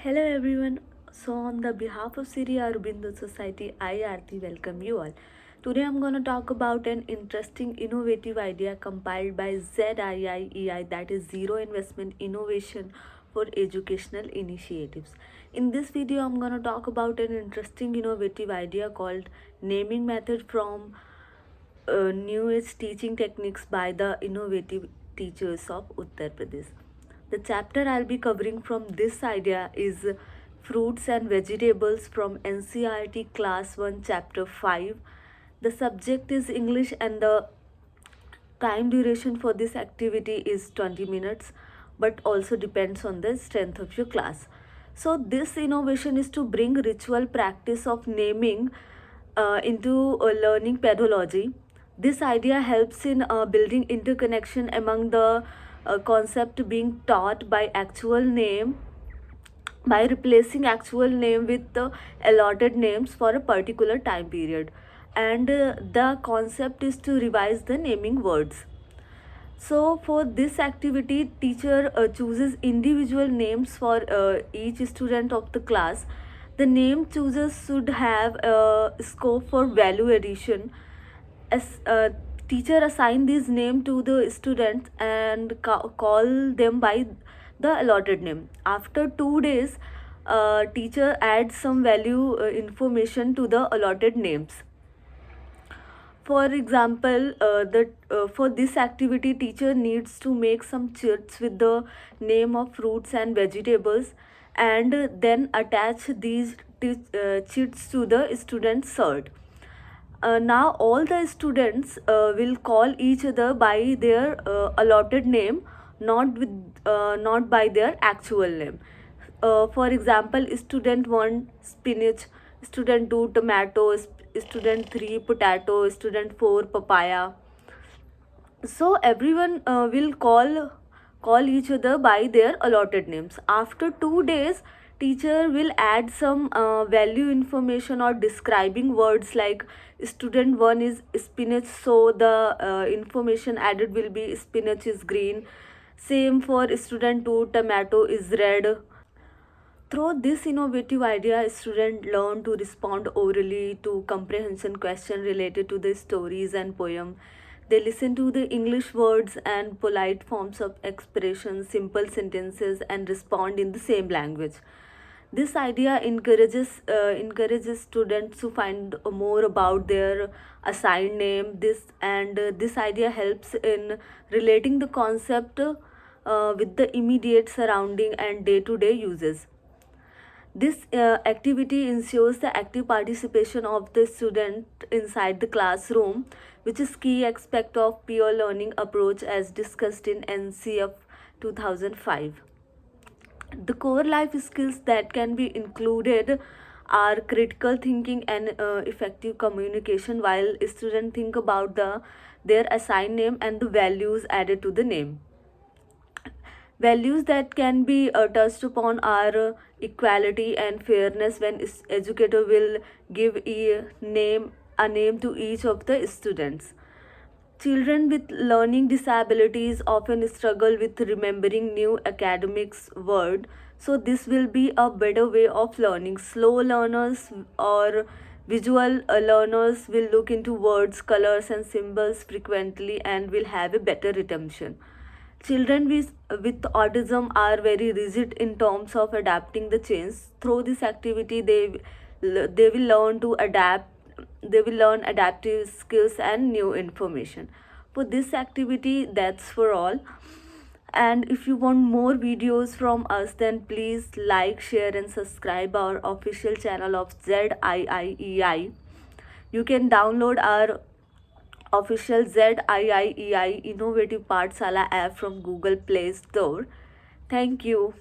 Hello everyone. So on the behalf of Siri Aurobindo Society, I Aarti welcome you all. Today I'm going to talk about an interesting innovative idea compiled by ZIIEI, that is Zero Investment Innovation for Educational Initiatives. In this video I'm going to talk about an interesting innovative idea called naming method from new age teaching techniques by the innovative teachers of Uttar Pradesh. The chapter I'll be covering from this idea is fruits and vegetables from NCERT class 1 chapter 5. The subject is English and the time duration for this activity is 20 minutes, but also depends on the strength of your class. So this innovation is to bring ritual practice of naming into learning pedagogy. This idea helps in building interconnection among the concept being taught by actual name, by replacing actual name with the allotted names for a particular time period, and the concept is to revise the naming words. So for this activity, teacher chooses individual names for each student of the class. The name chooses should have scope for value addition. As teacher assign this name to the students and call them by the allotted name. After 2 days, teacher adds some value information to the allotted names. For example, for this activity, teacher needs to make some charts with the name of fruits and vegetables, and then attach these cheats to the student's shirt. Now all the students will call each other by their allotted name, not by their actual name. For example, student 1 spinach, student 2 tomato, student 3 potato, student 4 papaya. So everyone will call each other by their allotted names. After 2 days, teacher will add some value information or describing words like student 1 is spinach, so the information added will be spinach is green. Same for student 2, tomato is red. Through this innovative idea, students learn to respond orally to comprehension questions related to the stories and poem. They listen to the English words and polite forms of expression, simple sentences, and respond in the same language. This idea encourages students to find more about their assigned name. This idea helps in relating the concept with the immediate surrounding and day-to-day uses. This activity ensures the active participation of the student inside the classroom, which is key aspect of peer learning approach as discussed in NCF 2005. The core life skills that can be included are critical thinking and effective communication, while students think about their assigned name and the values added to the name. Values that can be touched upon are equality and fairness, when educator will give a name to each of the students. Children with learning disabilities often struggle with remembering new academics word, so this will be a better way of learning. Slow learners or visual learners will look into words, colors, and symbols frequently and will have a better retention. Children with autism are very rigid in terms of adapting the change. Through this activity, they will learn to adapt. They will learn adaptive skills and new information. For this activity, that's for all. And if you want more videos from us, then please like, share, and subscribe our official channel of ZIIEI. You can download our official ZIIEI Innovative Pathshala app from Google Play Store. Thank you.